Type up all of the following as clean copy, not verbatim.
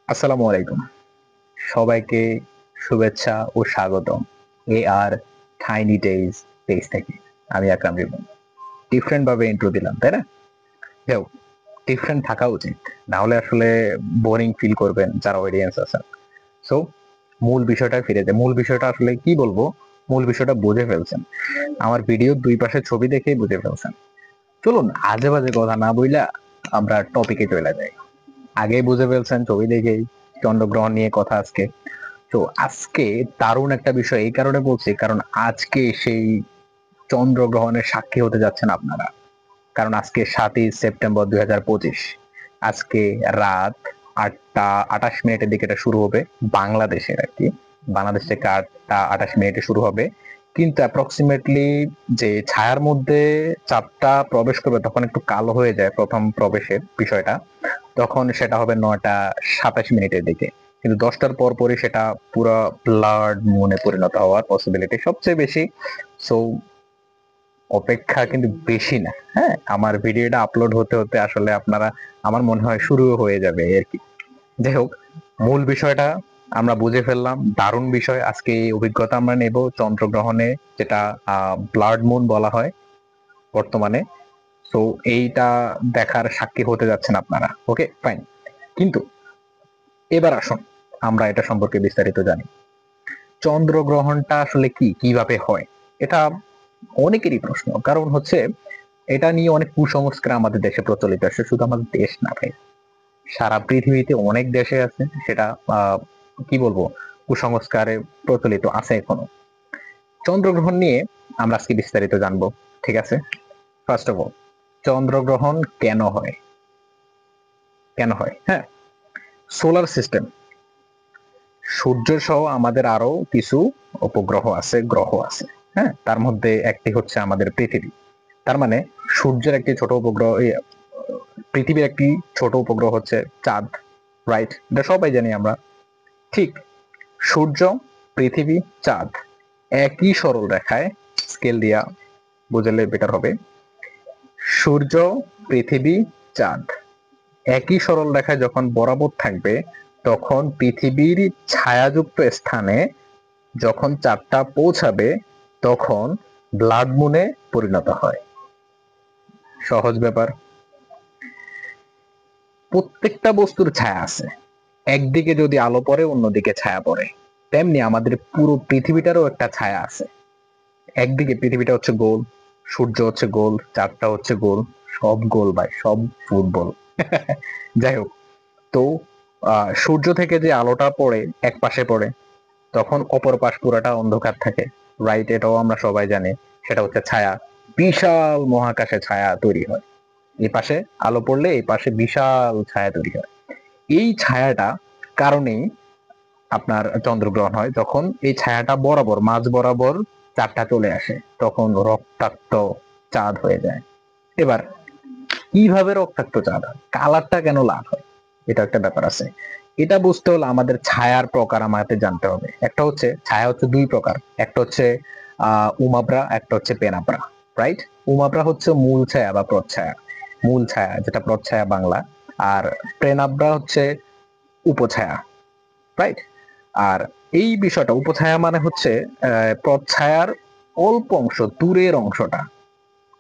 আসসালামু আলাইকুম। সবাইকে শুভেচ্ছা ও স্বাগতম। আর টাইনি ডেইজ পেজ থেকে। আমি আকরাম রিপন। ডিফারেন্ট ভাবে ইন্ট্রো দিলাম, তাই না? যাই হোক, ডিফারেন্ট থাকা উচিত। না হলে আসলে বোরিং ফিল করবেন যারা অডিয়েন্স আছেন। সো মূল বিষয়টায় ফিরে যাই। মূল বিষয়টা আসলে কি বলবো? মূল বিষয়টা বুঝে ফেলছেন। আমার ভিডিওর দুই পাশে ছবি দেখেই বুঝে ফেলছেন। চলুন আজে বাজে কথা না বইলা আমরা টপিকে চলে যাই। আগেই বুঝে ফেলছেন ছবি দেখেই চন্দ্রগ্রহণ নিয়ে কথা আজকে। তো আজকে দারুণ একটা বিষয় এই কারণে বলছি কারণ আজকে সেই চন্দ্রগ্রহণের সাক্ষী হতে যাচ্ছেন আপনারা। কারণ আজকে 7ই সেপ্টেম্বর 2025। আজকে রাত 8টা 28 মিনিটের দিকে এটা শুরু হবে বাংলাদেশের আর কি। বাংলাদেশ থেকে 8টা 28 মিনিটে শুরু হবে, কিন্তু অ্যাপ্রক্সিমেটলি যে ছায়ার মধ্যে চাঁদটা প্রবেশ করবে তখন একটু কালো হয়ে যায় প্রথম প্রবেশের বিষয়টা। তখন সেটা হবে 9টা 27 মিনিটের দিকে, কিন্তু 10টার পর পরই সেটা পুরো ব্লাড মুনে পরিণত হওয়ার পসিবিলিটি সবচেয়ে বেশি। সো অপেক্ষা কিন্তু বেশি না। হ্যাঁ, আমার ভিডিওটা আপলোড হতে হতে আসলে আপনারা আমার মনে হয় শুরু হয়ে যাবে আর কি। যাই হোক, মূল বিষয়টা আমরা বুঝে ফেললাম। দারুণ বিষয়। আজকে এই অভিজ্ঞতা আমরা নেব চন্দ্রগ্রহণে, যেটা ব্লাড মুন বলা হয় বর্তমানে। তো এইটা দেখার সাক্ষী হতে যাচ্ছেন আপনারা। ওকে, ফাইন। কিন্তু এবার আসুন আমরা এটা সম্পর্কে বিস্তারিত জানি। চন্দ্রগ্রহণটা আসলে কি, কিভাবে হয়? এটা অনেকেরই প্রশ্ন। কারণ হচ্ছে এটা নিয়ে অনেক কুসংস্কার আমাদের দেশে প্রচলিত আছে। শুধু আমাদের দেশ না ভাই, সারা পৃথিবীতে অনেক দেশে আছে সেটা কি বলবো, কুসংস্কারে প্রচলিত আছে এখনো। চন্দ্রগ্রহণ নিয়ে আমরা আজকে বিস্তারিত জানবো। ঠিক আছে, ফার্স্ট অফ অল, চন্দ্রগ্রহণ কেন হয়? কেন হয়? হ্যাঁ, সোলার সিস্টেম, সূর্য সহ আমাদের আরো কিছু উপগ্রহ আছে, গ্রহ আছে। হ্যাঁ, তার মধ্যে একটি হচ্ছে আমাদের পৃথিবী। তার মানে সূর্যের একটি ছোট উপগ্রহ, পৃথিবীর একটি ছোট উপগ্রহ হচ্ছে চাঁদ। রাইট, এটা সবাই জানি আমরা। ঠিক, সূর্য, পৃথিবী, চাঁদ একই সরল রেখায়, স্কেল দিয়া বুঝলে বেটার হবে। সূর্য, পৃথিবী, চাঁদ একই সরল রেখায় যখন বরাবর থাকবে, তখন পৃথিবীর ছায়াযুক্ত স্থানে যখন চাঁদটা পৌঁছাবে তখন ব্লাড মুনে পরিণত হয়। সহজ ব্যাপার। প্রত্যেকটা বস্তুর ছায়া আছে। একদিকে যদি আলো পড়ে অন্যদিকে ছায়া পড়ে, তেমনি আমাদের পুরো পৃথিবীটারও একটা ছায়া আছে। একদিকে পৃথিবীটা হচ্ছে গোল, সূর্য হচ্ছে গোল, চাঁদটা হচ্ছে গোল, সব গোল ভাই, সব ফুটবল। যাই হোক, তো সূর্য থেকে যে আলোটা পড়ে এক পাশে পড়ে, তখন অপর পাশ পুরাটা অন্ধকার থাকে। রাইট, এটাও আমরা সবাই জানি। সেটা হচ্ছে ছায়া। বিশাল মহাকাশে ছায়া তৈরি হয়। এই পাশে আলো পড়লে এই পাশে বিশাল ছায়া তৈরি হয়। এই ছায়াটা কারণেই আপনার চন্দ্রগ্রহণ হয়। যখন এই ছায়াটা বরাবর, মাঝ বরাবর চাঁদটা চলে আসে, তখন রক্তাক্ত চাঁদ হয়ে যায়। এবার কিভাবে রক্তাক্ত চাঁদ হয়, কালারটা কেন লাল হয়, এটা একটা ব্যাপার আছে। এটা বুঝতে হলে আমাদের ছায়ার প্রকার আমাদের জানতে হবে। একটা হচ্ছে ছায়া হচ্ছে দুই প্রকার। একটা হচ্ছে উমাব্রা, একটা হচ্ছে পেনাব্রা। রাইট, উমাব্রা হচ্ছে মূল ছায়া বা প্রচ্ছায়া, মূল ছায়া যেটা প্রচ্ছায়া বাংলা। আর পেনাব্রা হচ্ছে উপছায়া। রাইট। আর এই বিষয়টা উপছায়া মানে হচ্ছে প্রচ্ছায়ার অল্প অংশ, দূরের অংশটা।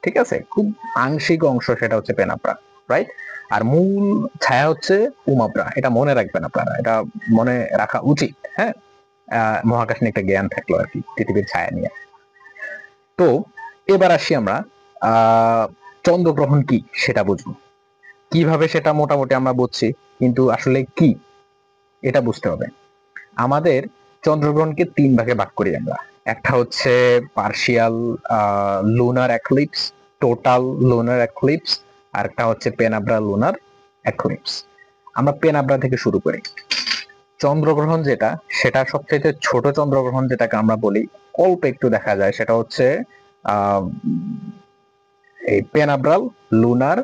ঠিক আছে, খুব আংশিক অংশ, সেটা হচ্ছে পেনাব্রা। রাইট। আর মূল ছায়া হচ্ছে উমাব্রা। এটা মনে রাখবেন আপনারা, এটা মনে রাখা উচিত। হ্যাঁ, মহাকাশ নিয়ে একটা জ্ঞান থাকলো আর কি, পৃথিবীর ছায়া নিয়ে। তো এবার আসি আমরা আহ চন্দ্রগ্রহণ কি সেটা বুঝবো। কিভাবে সেটা মোটামুটি আমরা বুঝছি, কিন্তু আসলে কি এটা বুঝতে হবে। আমাদের চন্দ্রগ্রহণকে তিন ভাগে ভাগ করি আমরা। একটা হচ্ছে partial lunar eclipse, total lunar eclipse, আর একটা হচ্ছে পেনাব্রা লুনার এক্লিপস। আমরা পেনাব্রা থেকে শুরু করি। চন্দ্রগ্রহণ যেটা, সেটা সবচেয়ে ছোট চন্দ্রগ্রহণ যেটাকে আমরা বলি, অল্প একটু দেখা যায়, সেটা হচ্ছে আহ এই পেনাব্রাল লুনার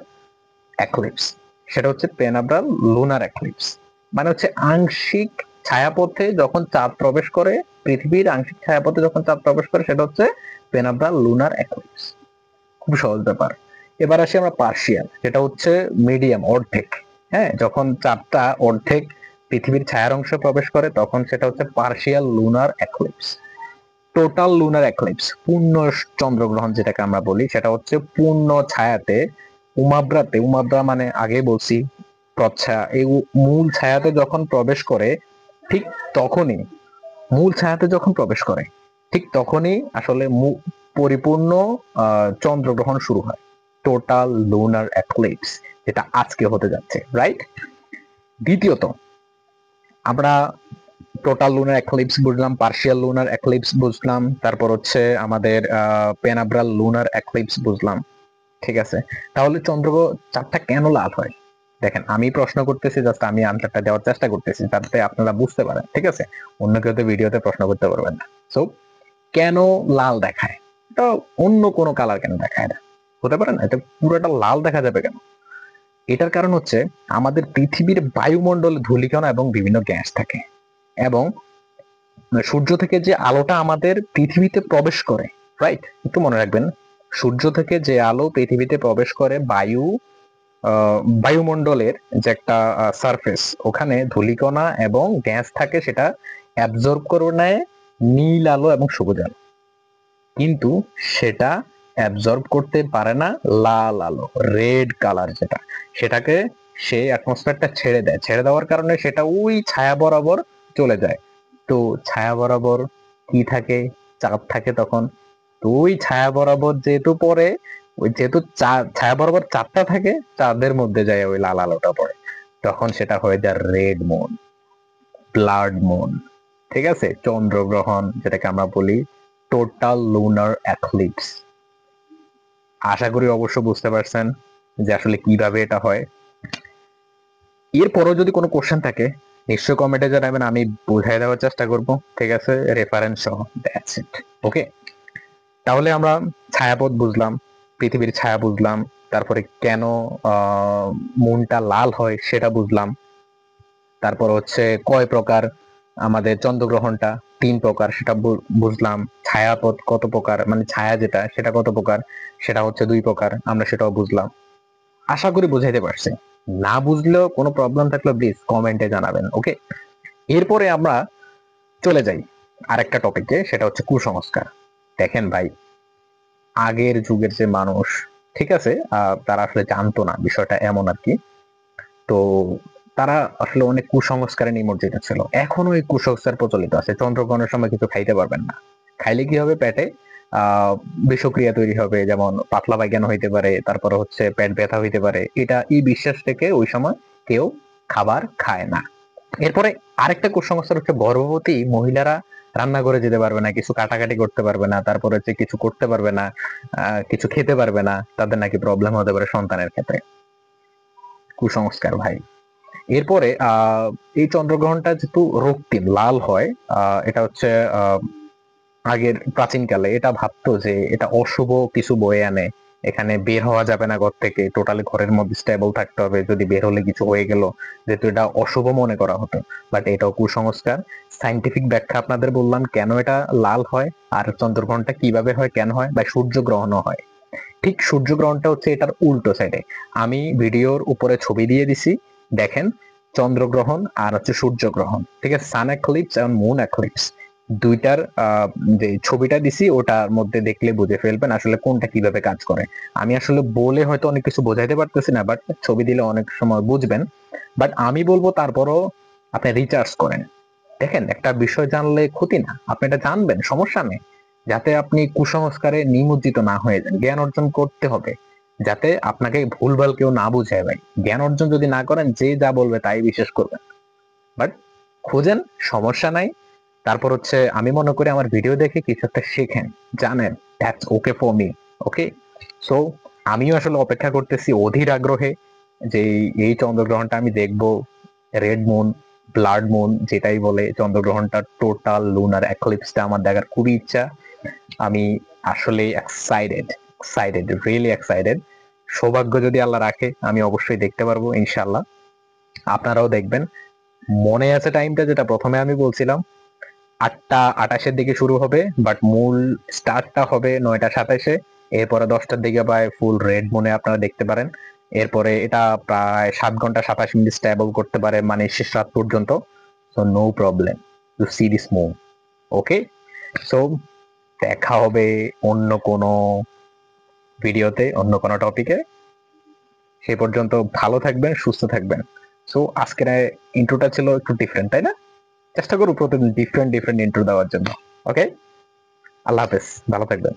এক্লিপস। সেটা হচ্ছে পেনাব্রাল লুনার এক্লিপস। মানে হচ্ছে আংশিক ছায়াপথে যখন চাঁদ প্রবেশ করে, পৃথিবীর আংশিক ছায়াপথে যখন চাঁদ প্রবেশ করে, সেটা হচ্ছে পেনাব্রাল লুনার এক্লিপস। খুব সহজ ব্যাপার। এবার আসি আমরা পার্শিয়াল, যেটা হচ্ছে মিডিয়াম, অর্ধেক। হ্যাঁ, যখন চাঁদটা অর্ধেক পৃথিবীর ছায়ার অংশে প্রবেশ করে তখন সেটা হচ্ছে partial lunar eclipse. Total lunar eclipse, পূর্ণ চন্দ্রগ্রহণ যেটাকে আমরা বলি, সেটা হচ্ছে পূর্ণ ছায়াতে উমাব্রা মানে আগে বলছি প্রচ্ছায়া, এই মূল ছায়াতে যখন প্রবেশ করে ঠিক তখনই মূল ছায়াতে যখন প্রবেশ করে ঠিক তখনই আসলে পরিপূর্ণ চন্দ্রগ্রহণ শুরু হয়, টোটাল লুনার এক্লিপস, যেটা আজকে হতে যাচ্ছে, রাইট? দ্বিতীয়ত, আমরা টোটাল লুনার এক্লিপস বুঝলাম, পার্শিয়াল লুনার এক্লিপস বুঝলাম, তারপর হচ্ছে আমাদের পেনাব্রাল লুনার এক্লিপস বুঝলাম, ঠিক আছে? তাহলে চাঁদটা কেন লাল হয়? দেখেন, আমি প্রশ্ন করতেছি, জাস্ট আমি আনসারটা দেওয়ার চেষ্টা করতেছি যাতে আপনারা বুঝতে পারেন, ঠিক আছে? অন্য কেউ তো ভিডিওতে প্রশ্ন করতে পারবেন না। সো কেন লাল দেখায়? এটা অন্য কোনো কালার কেন দেখায় না? হতে পারে না এটা পুরোটা লাল দেখা যাবে কেন? এটার কারণ হচ্ছে আমাদের পৃথিবীর বায়ুমণ্ডলে ধূলিকণা এবং বিভিন্ন গ্যাস থাকে, এবং সূর্য থেকে যে আলোটা আমাদের পৃথিবীতে প্রবেশ করে, রাইট? একটু মনে রাখবেন, সূর্য থেকে যে আলো পৃথিবীতে প্রবেশ করে বায়ুমণ্ডলের যে একটা সারফেস, ওখানে ধূলিকণা এবং গ্যাস থাকে, সেটা অ্যাবজর্ব করে নেয় নীল আলো এবং সবুজ আলো, কিন্তু সেটা অ্যাবজর্ব করতে পারে না লাল আলো, রেড কালার যেটা, সেটাকে সে অ্যাটমসফিয়ারটা ছেড়ে দেওয়ার কারণে সেটা ওই ছায়া বরাবর চলে যায়। তো ছায়া বরাবর কি থাকে? চাঁদ থাকে তখন। তো ওই ছায়া বরাবর যেহেতু পড়ে, ওই যেহেতু ছায়া বরাবর চাঁদটা থাকে, চাঁদের মধ্যে যায় ওই লাল আলোটা পড়ে, তখন সেটা হয়ে যায় রেড মুন, ব্লাড মুন, ঠিক আছে? চন্দ্রগ্রহণ যেটাকে আমরা বলি টোটাল লুনার এক্লিপস। আশা করি অবশ্য বুঝতে পারছেন যে আসলে কিভাবে এটা হয়। এরপরও যদি কোনো কোশ্চেন থাকে নিশ্চয় কমেন্টে জানাবেন, আমি বুঝাই দেওয়ার চেষ্টা করব, ঠিক আছে? রেফারেন্স সহ, দ্যাটস ইট। ওকে, তাহলে আমরা ছায়াপথ বুঝলাম, পৃথিবীর ছায়া বুঝলাম, তারপরে কেন মুনটা লাল হয় সেটা বুঝলাম, তারপর হচ্ছে কয় প্রকার আমাদের চন্দ্রগ্রহণটা, 3 প্রকার সেটা বুঝলাম, ছায়াপথ কত প্রকার, মানে ছায়া যেটা সেটা কত প্রকার, সেটা হচ্ছে 2 প্রকার, আমরা সেটাও বুঝলাম। আশা করি বুঝাইতে পারছি। না বুঝলেও কোনো প্রবলেম থাকলে প্লিজ কমেন্টে জানাবেন। ওকে, এরপরে আমরা চলে যাই আরেকটা টপিকে, সেটা হচ্ছে কুসংস্কার। দেখেন ভাই, আগের যুগের যে মানুষ, ঠিক আছে, তারা আসলে জানতো না বিষয়টা এমন আর কি। তো তারা আসলে অনেক কুসংস্কারে নিমজ্জিত ছিল, এখনো এই কুসংস্কার প্রচলিত আছে। চন্দ্রগ্রহণের সময় কিছু খাইতে পারবেন না, খাইলে কি হবে? পেটে বিষক্রিয়া তৈরি হবে, যেমন পাতলা পায়খানা হইতে পারে, তারপরে হচ্ছে পেট ব্যথা হইতে পারে। এই বিশ্বাস থেকে ওই সময় কেউ খাবার খায় না। এরপরে আরেকটা কুসংস্কার হচ্ছে গর্ভবতী মহিলারা রান্নাঘরে যেতে পারবে না, কিছু কাটাকাটি করতে পারবে না, তারপরে হচ্ছে কিছু করতে পারবে না, কিছু খেতে পারবে না, তাদের নাকি প্রবলেম হতে পারে সন্তানের ক্ষেত্রে। কুসংস্কার ভাই। এরপরে এই চন্দ্রগ্রহণটা যেহেতু রক্তিম লাল হয়, এটা হচ্ছে আগের প্রাচীনকালে এটা ভাবতো যে এটা অশুভ কিছু বয়ে আনে, এখানে বের হওয়া যাবে না ঘর থেকে, টোটালি ঘরের মধ্যে স্টেবল থাকতে হবে, যদি বের হলে কিছু হয়ে গেল, যেহেতু এটা অশুভ মনে করা হতো। বাট এটাও কুসংস্কার। সাইন্টিফিক ব্যাখ্যা আপনাদের বললাম কেন এটা লাল হয়, আর চন্দ্রগ্রহণটা কিভাবে হয়, কেন হয়, বা সূর্যগ্রহণও হয়। ঠিক সূর্যগ্রহণটা হচ্ছে এটার উল্টো সাইডে। আমি ভিডিওর উপরে ছবি দিয়ে দিছি, দেখেন, চন্দ্রগ্রহণ আর হচ্ছে সূর্যগ্রহণ, ঠিক আছে? সান এক্লিপস এবং মুন এক্লিপস, দুইটার যে ছবিটা দিছি ওটার মধ্যে দেখলে বুঝে ফেলবেন আসলে কোনটা কিভাবে কাজ করে। আমি আসলে বলে হয়তো অনেক কিছু বোঝাইতে পারতেছি না, বাট ছবি দিলে অনেক সময় বুঝবেন। বাট আমি বলবো তারপরও আপনি রিচার্জ করেন। দেখেন, একটা বিষয় জানলে ক্ষতি না, আপনি এটা জানবেন, সমস্যা নেই, যাতে আপনি কুসংস্কারে নিমজ্জিত না হয়ে যান। জ্ঞান অর্জন করতে হবে, যাতে আপনাকে ভুলভাল কেউ না বুঝায় ভাই। জ্ঞান অর্জন যদি না করেন, যে যা বলবে তাই বিশ্বাস করবেন। বাট খোঁজেন, সমস্যা নাই। তারপর হচ্ছে আমি মনে করি আমার ভিডিও দেখে কিছু একটা শেখেন, জানেন, that's okay for me. Okay, so আমিও আসলে অপেক্ষা করতেছি অধীর আগ্রহে যে এই চন্দ্রগ্রহণটা আমি দেখবো। রেড মুন, ব্লাড মুন যেটাই বলে, চন্দ্রগ্রহণটা টোটাল লুনার এক্লিপসটা আমার দেখার খুবই ইচ্ছা। আমি আসলে এক্সাইটেড, রিয়েলি এক্সাইটেড। সৌভাগ্য যদি আল্লাহ রাখে আমি অবশ্যই দেখতে পারবো ইনশাল্লাহ, আপনারাও দেখবেন। মনে আছে টাইমটা যেটা প্রথমে আমি বলছিলাম, 8টা 28-এর দিকে শুরু হবে, বাট মূল স্টার্টটা হবে 9টা 27-এ। এরপরে 10টার দিকে প্রায় ফুল রেড মুনে আপনারা দেখতে পারেন। এরপরে এটা প্রায় 7 ঘন্টা 27 মিনিট স্টেবল করতে পারে, মানে শেষ রাত পর্যন্ত। So no problem to see this movie. Okay, so দেখা হবে অন্য কোনো ভিডিওতে, অন্য কোনো টপিকে। সে পর্যন্ত ভালো থাকবেন, সুস্থ থাকবেন। সো আজকের ইন্ট্রোটা ছিল একটু ডিফারেন্ট, তাই না? চেষ্টা করো প্রতিদিন ডিফারেন্ট ডিফারেন্ট ইন্ট্রো দেওয়ার জন্য। ওকে, আল্লাহ হাফেজ, ভালো থাকবেন।